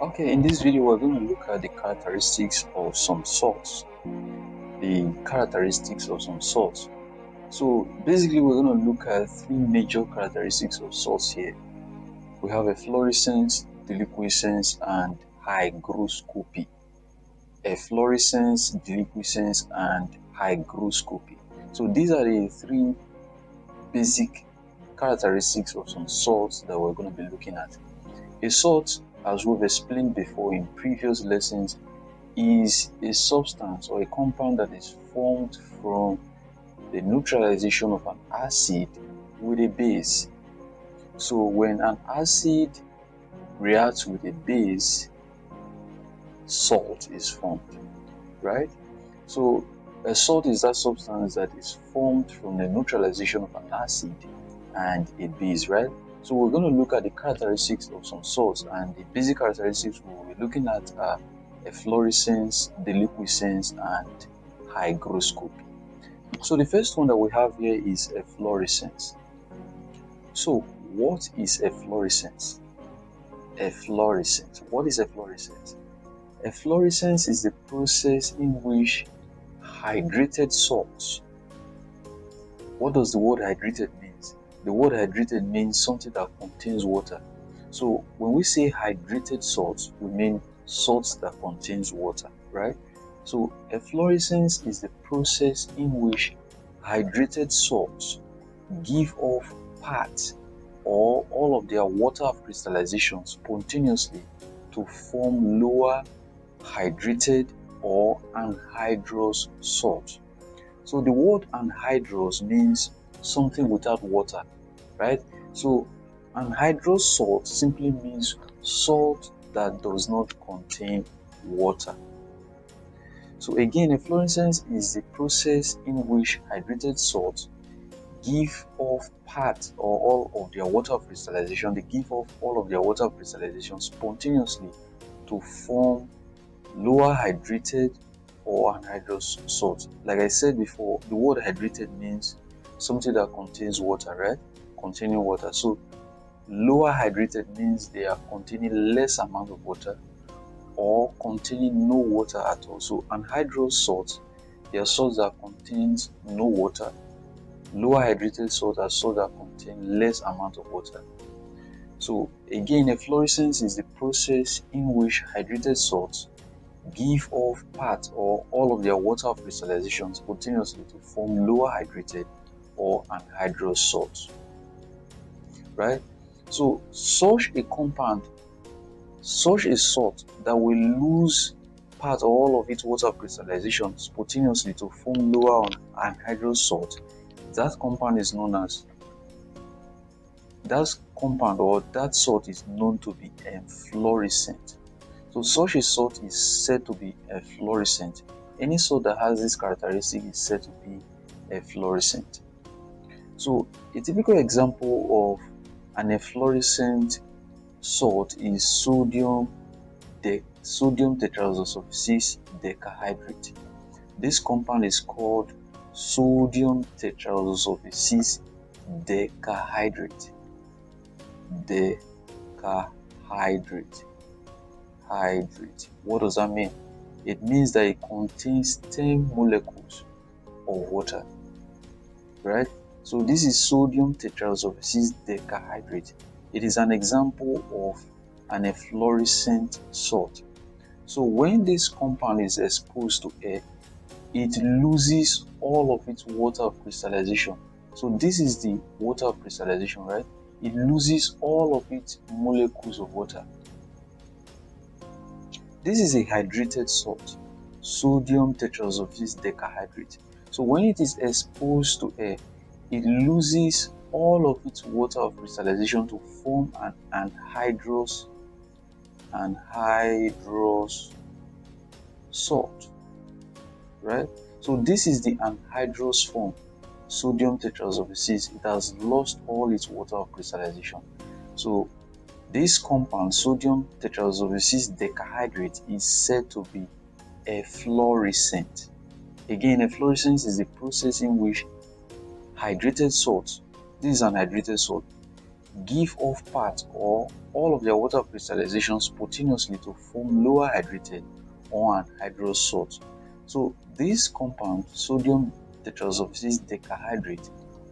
Okay, in this video we're going to look at the characteristics of some salts. So basically we're going to look at three major characteristics of salts here. We have efflorescence, deliquescence, and hygroscopy. Efflorescence, deliquescence, and hygroscopy. So these are the three basic characteristics of some salts that we're going to be looking at. A salt, as we've explained before in previous lessons, is a substance or a compound that is formed from the neutralization of an acid with a base. So when an acid reacts with a base, salt is formed, right? So a salt is that substance that is formed from the neutralization of an acid and a base, right? So we're going to look at the characteristics of some salts, and the basic characteristics we'll be looking at are efflorescence, deliquescence, and hygroscopy. So the first one that we have here is efflorescence. So what is efflorescence? What is efflorescence? Efflorescence is the process in which hydrated salts. What does the word hydrated mean? The word hydrated means something that contains water. So when we say hydrated salts, we mean salts that contains water, right? So efflorescence is the process in which hydrated salts give off part or all of their water of crystallization spontaneously to form lower hydrated or anhydrous salt. So the word anhydrous means something without water, right? So anhydrous salt simply means salt that does not contain water. So again, efflorescence is the process in which hydrated salts give off part or all of their water of crystallization. They give off all of their water of crystallization spontaneously to form lower hydrated or anhydrous salt. Like I said before, the word hydrated means something that contains water, right? Containing water. So lower hydrated means they are containing less amount of water or containing no water at all. So anhydrous salts, they are salts that contains no water. Lower hydrated salts are salts that contain less amount of water. So again, efflorescence is the process in which hydrated salts give off part or all of their water of crystallization spontaneously to form lower hydrated or anhydrous salts, right? So such a salt that will lose part or all of its water of crystallization spontaneously to form lower anhydrous salt, that compound is known as that salt is known to be efflorescent. So such a salt is said to be efflorescent. Any salt that has this characteristic is said to be efflorescent. So a typical example of an efflorescent salt is sodium tetrahydrosulfide decahydrate. This compound is called sodium tetrahydrosulfide decahydrate. Hydrate. What does that mean? It means that it contains 10 molecules of water, right? So this is sodium tetrahydrosulfide decahydrate. It is an example of an efflorescent salt. So when this compound is exposed to air, it loses all of its water of crystallization. So this is the water of crystallization, right? It loses all of its molecules of water. This is a hydrated salt, sodium tetrahydrosulfide decahydrate. So when it is exposed to air, it loses all of its water of crystallization to form an anhydrous salt, right? So this is the anhydrous form, sodium tetrahydrosulfide. It has lost all its water of crystallization. So this compound, sodium tetrahydrosulfide decahydrate, is said to be efflorescent. Again, efflorescence is the process in which hydrated salts, this is an hydrated salt, give off part or all of their water crystallization spontaneously to form lower hydrated or anhydrous salt. So this compound, sodium tetrasulfide decahydrate,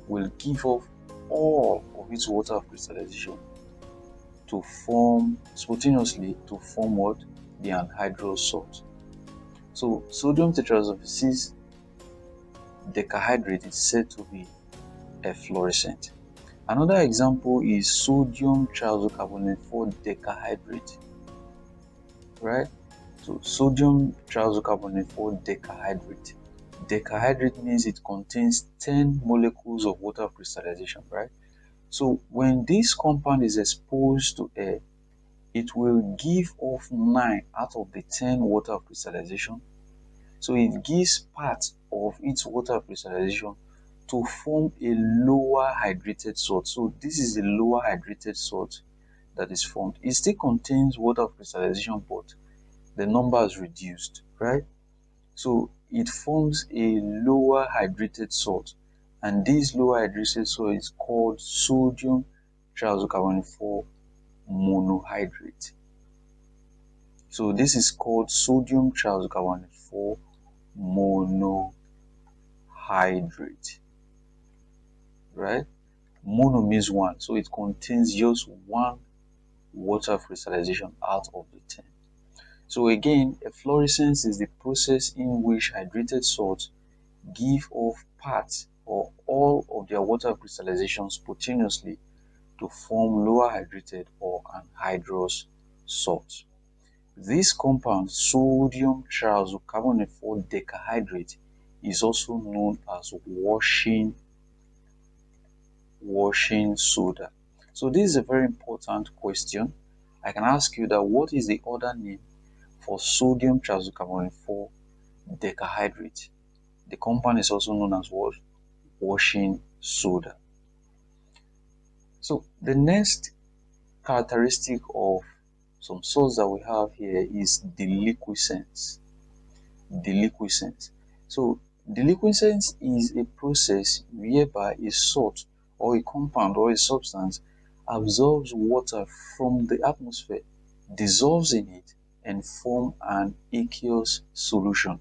will give off all of its water crystallization to form spontaneously to form what? The anhydrous salt. So sodium tetrasulfide decahydrate is said to be efflorescent. Another example is sodium triisocarbonate 4 decahydrate, right? So sodium triisocarbonate 4 decahydrate. Decahydrate means it contains 10 molecules of water crystallization, right? So when this compound is exposed to air, it will give off 9 out of the 10 water crystallization. So it gives part of its water crystallization to form a lower hydrated salt. So this is a lower hydrated salt that is formed. It still contains water crystallization, but the number is reduced, right? So it forms a lower hydrated salt, and this lower hydrated salt is called sodium triisocarbonate 4 monohydrate. So this is called sodium triisocarbonate 4 monohydrate, right? Mono means one, so it contains just one water crystallization out of the 10. So again, efflorescence is the process in which hydrated salts give off part or all of their water crystallization spontaneously to form lower hydrated or anhydrous salts. This compound, sodium triisocarbonate 4 decahydrate, is also known as washing soda. So this is a very important question. I can ask you that what is the other name for sodium triisocarbonate 4 decahydrate? The compound is also known as what? Washing soda. So the next characteristic of some salts that we have here is deliquescence. Deliquescence. So deliquescence is a process whereby a salt or a compound or a substance absorbs water from the atmosphere, dissolves in it, and form an aqueous solution.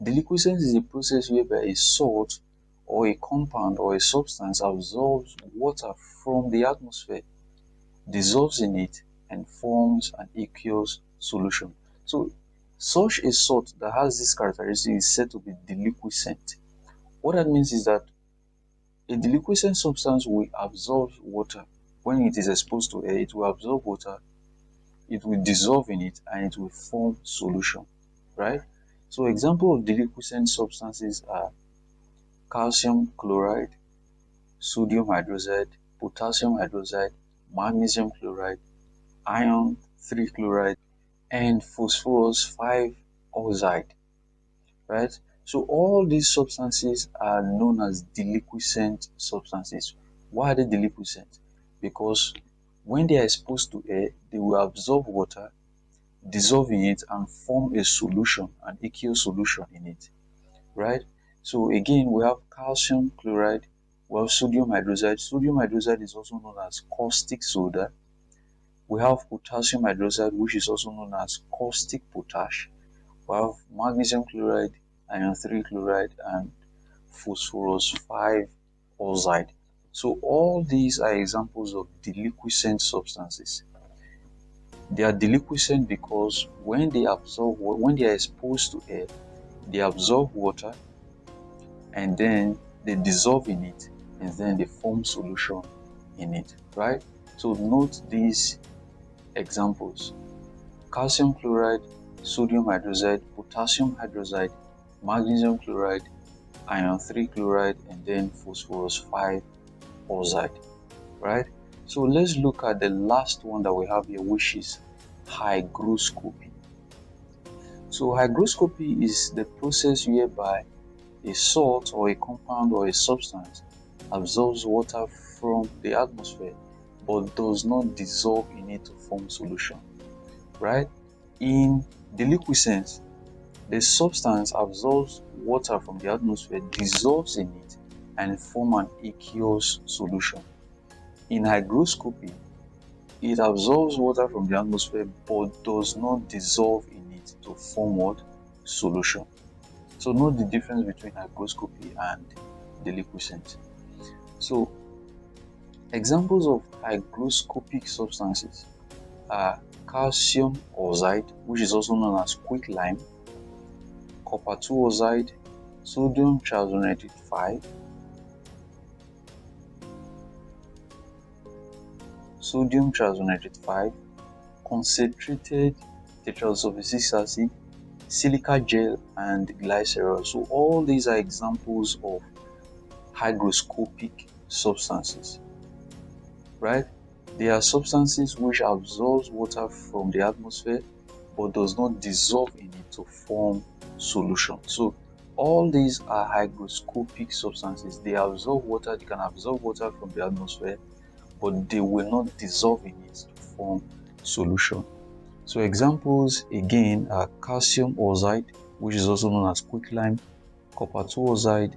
Deliquescence is a process whereby a salt or a compound or a substance absorbs water from the atmosphere, dissolves in it, and forms an aqueous solution. So such a salt that has this characteristic is said to be deliquescent. What that means is that a deliquescent substance will absorb water. When it is exposed to air, it will absorb water, it will dissolve in it, and it will form solution, right? So example of deliquescent substances are calcium chloride, sodium hydroxide, potassium hydroxide, magnesium chloride, iron 3 chloride, and phosphorus 5 oxide, right? So all these substances are known as deliquescent substances. Why are they deliquescent? Because when they are exposed to air, they will absorb water, dissolve in it, and form a solution, an aqueous solution in it, right? So again, we have calcium chloride, we have sodium hydroxide. Sodium hydroxide is also known as caustic soda. We have potassium hydroxide, which is also known as caustic potash. We have magnesium chloride, iron 3 chloride, and phosphorus 5 oxide. So all these are examples of deliquescent substances. They are deliquescent because when they are exposed to air, they absorb water and then they dissolve in it and then they form solution in it, right? So note these examples: calcium chloride, sodium hydroxide, potassium hydroxide, magnesium chloride, iron 3 chloride, and then phosphorus 5 oxide, right? So let's look at the last one that we have here, which is hygroscopy. So hygroscopy is the process whereby a salt or a compound or a substance absorbs water from the atmosphere but does not dissolve in it to form solution, right? In deliquescence, the substance absorbs water from the atmosphere, dissolves in it, and form an aqueous solution. In hygroscopy, it absorbs water from the atmosphere but does not dissolve in it to form what? Solution. So note the difference between hygroscopy and deliquescence. So examples of hygroscopic substances are calcium oxide, which is also known as quicklime, copper 2 oxide, sodium triazonitrate 5, concentrated tetrasulfuric acid, silica gel, and glycerol. So all these are examples of hygroscopic substances, right? They are substances which absorbs water from the atmosphere but does not dissolve in it to form solution. So all these are hygroscopic substances. They absorb water, they can absorb water from the atmosphere, but they will not dissolve in it to form solution. So examples again are calcium oxide, which is also known as quicklime, copper 2 oxide,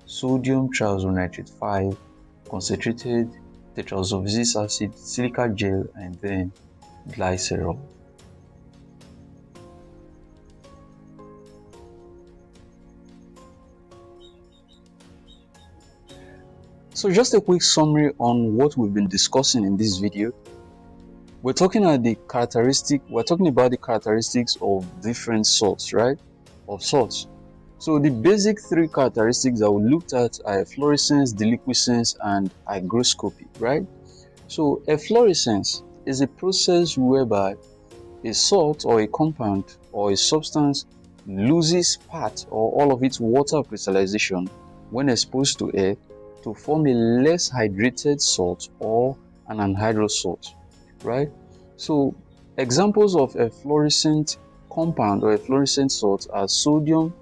sodium triazonitrate 5, concentrated tetrasulfuric acid, silica gel, and then glycerol. So just a quick summary on what we've been discussing in this video. We're talking about the characteristics of different salts, right? Of salts. So the basic three characteristics that we looked at are efflorescence, deliquescence, and hygroscopy, right? So efflorescence is a process whereby a salt or a compound or a substance loses part or all of its water crystallization when exposed to air to form a less hydrated salt or an anhydrous salt, right? So examples of efflorescent compound or efflorescent salts are sodium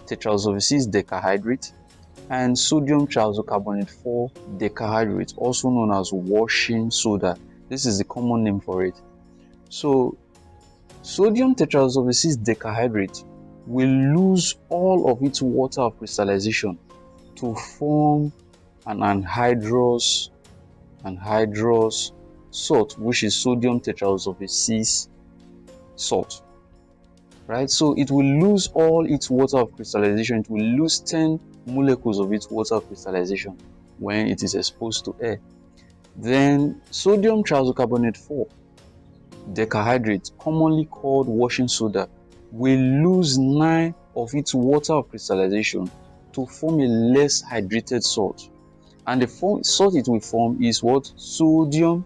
tetrasulfuric decahydrate and sodium triazocarbonate 4 decahydrate, also known as washing soda. This is the common name for it. So sodium tetrasulfuric decahydrate will lose all of its water of crystallization to form an anhydrous salt, which is sodium tetrasulfuric salt, right? So it will lose all its water of crystallization. It will lose 10 molecules of its water of crystallization when it is exposed to air. Then sodium triazocarbonate 4 decahydrate, commonly called washing soda, will lose 9 of its water of crystallization to form a less hydrated salt. And the salt it will form is what? Sodium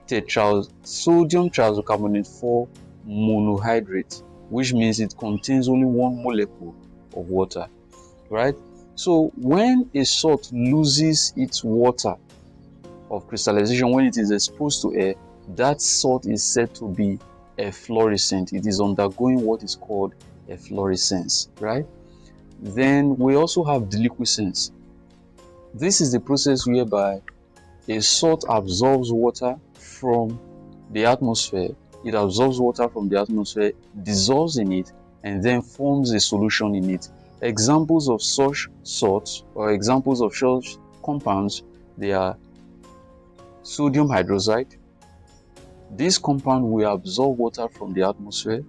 triazocarbonate 4 monohydrate, which means it contains only 1 molecule of water, right? So when a salt loses its water of crystallization when it is exposed to air, that salt is said to be efflorescent. It is undergoing what is called efflorescence, right? Then we also have deliquescence. This is the process whereby a salt absorbs water from the atmosphere. It absorbs water from the atmosphere, dissolves in it, and then forms a solution in it. Examples of such salts or examples of such compounds, they are sodium hydroxide. This compound will absorb water from the atmosphere,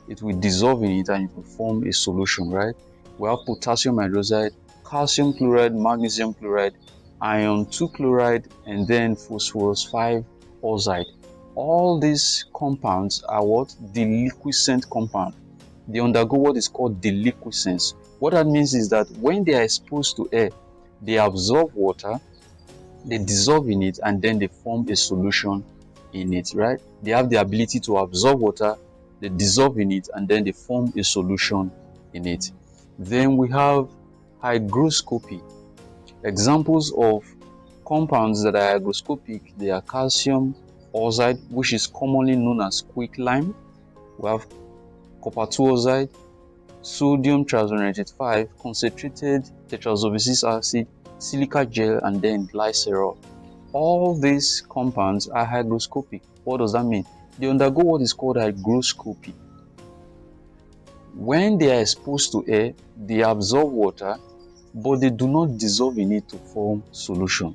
it will dissolve in it, and it will form a solution, right? We have potassium hydroxide, calcium chloride, magnesium chloride, iron 2 chloride, and then phosphorus 5 oxide. All these compounds are what? Deliquescent compound. They undergo what is called deliquescence. What that means is that when they are exposed to air, they absorb water, they dissolve in it, and then they form a solution in it, right? They have the ability to absorb water, they dissolve in it, and then they form a solution in it. Then we have hygroscopy. Examples of compounds that are hygroscopic, they are calcium oxide, which is commonly known as quicklime. We have copper 2 oxide, sodium triazonitrate 5, concentrated tetrasulfuric acid, silica gel, and then glycerol. All these compounds are hygroscopic. What does that mean? They undergo what is called hygroscopy. When they are exposed to air, they absorb water, but they do not dissolve in it to form solution.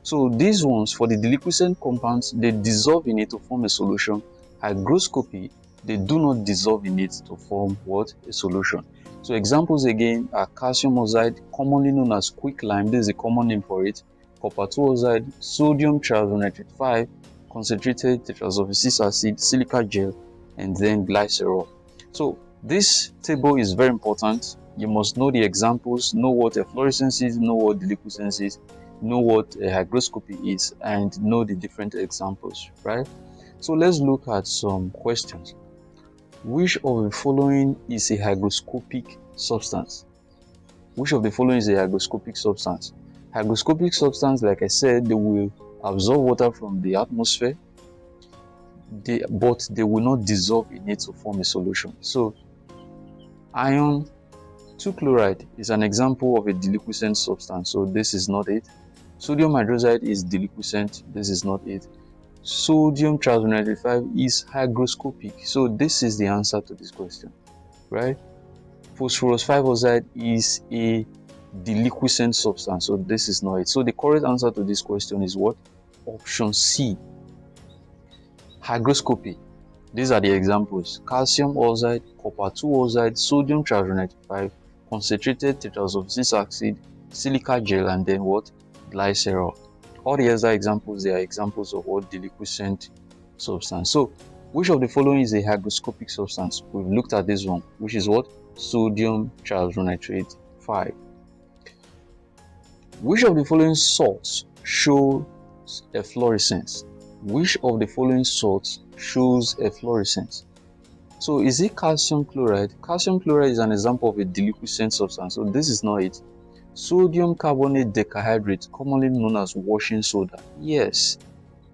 So these ones, for the deliquescent compounds, they dissolve in it to form a solution. Hygroscopy, they do not dissolve in it to form what? A solution. So examples again are calcium oxide, commonly known as quicklime, this is a common name for it, copper 2 oxide, sodium triazonitrate 5, concentrated tetrasulfuric acid, silica gel, and then glycerol. So this table is very important. You must know the examples, know what efflorescence is, know what deliquescence is, know what a hygroscopy is, and know the different examples, right? So let's look at some questions. Which of the following is a hygroscopic substance? Which of the following is a hygroscopic substance? Hygroscopic substance, like I said, they will absorb water from the atmosphere, but they will not dissolve in it to form a solution. So iron 2 chloride is an example of a deliquescent substance, so this is not it. Sodium hydroxide is deliquescent, this is not it. Sodium triazonitrate 5 is hygroscopic, so this is the answer to this question, right? Phosphorus 5 oxide is a deliquescent substance, so this is not it. So the correct answer to this question is what? Option C. Hygroscopy. These are the examples: calcium oxide, copper 2 oxide, sodium triazonitrate 5, concentrated tetrasulfuric acid, silica gel, and then what? Glycerol. All the other examples, they are examples of what? Deliquescent substance. So which of the following is a hygroscopic substance? We've looked at this one, which is what? Sodium triazonitrate 5. Which of the following salts shows efflorescence? Which of the following salts shows efflorescence? So is it calcium chloride? Calcium chloride is an example of a deliquescent substance, so this is not it. Sodium carbonate decahydrate, commonly known as washing soda. Yes,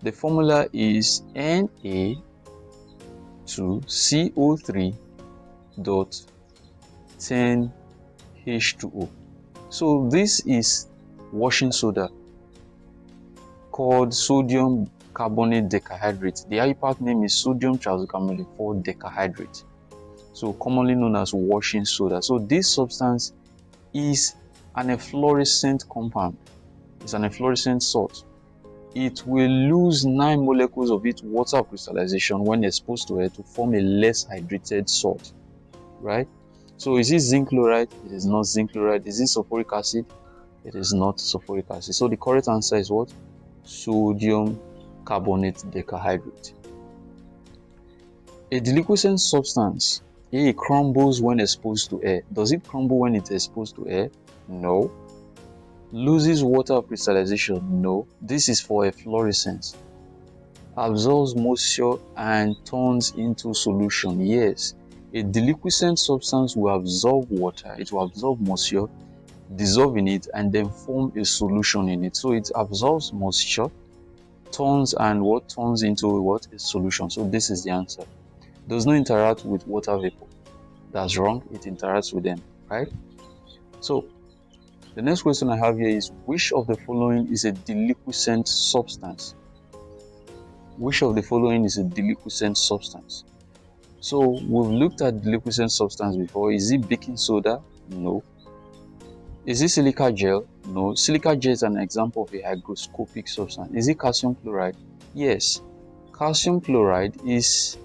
the formula is Na2CO3.10H2O. So this is washing soda called sodium carbonate decahydrate. The IUPAC name is sodium triacylcarbonated 4 decahydrate, so commonly known as washing soda. So this substance is an efflorescent compound. It's an efflorescent salt. It will lose 9 molecules of its water crystallization when exposed to air to form a less hydrated salt, right? So is it zinc chloride? It is not zinc chloride. Is it sulfuric acid? It is not sulfuric acid. So the correct answer is what? Sodium carbonate decahydrate. A deliquescent substance, it crumbles when exposed to air. Does it crumble when it's exposed to air? No. Loses water crystallization? No. This is for efflorescence. Absorbs moisture and turns into solution? Yes. A deliquescent substance will absorb water, it will absorb moisture, dissolve in it, and then form a solution in it. So it absorbs moisture, turns into what? A solution. So this is the answer. Does not interact with water vapor. That's wrong. It interacts with them, right? So the next question I have here is, which of the following is a deliquescent substance? Which of the following is a deliquescent substance? So we've looked at deliquescent substance before. Is it baking soda? No. Is it silica gel? No. Silica gel is an example of a hygroscopic substance. Is it calcium chloride? Yes. Calcium chloride is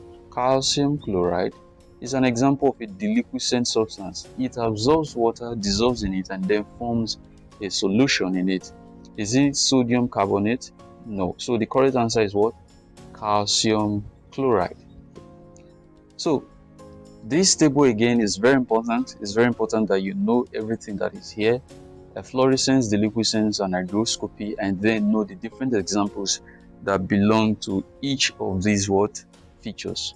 an example of a deliquescent substance. It absorbs water, dissolves in it, and then forms a solution in it. Is it sodium carbonate? No. So the correct answer is what? Calcium chloride. So this table again is very important. It's very important that you know everything that is here: efflorescence, deliquescence, and hygroscopy, and then know the different examples that belong to each of these features.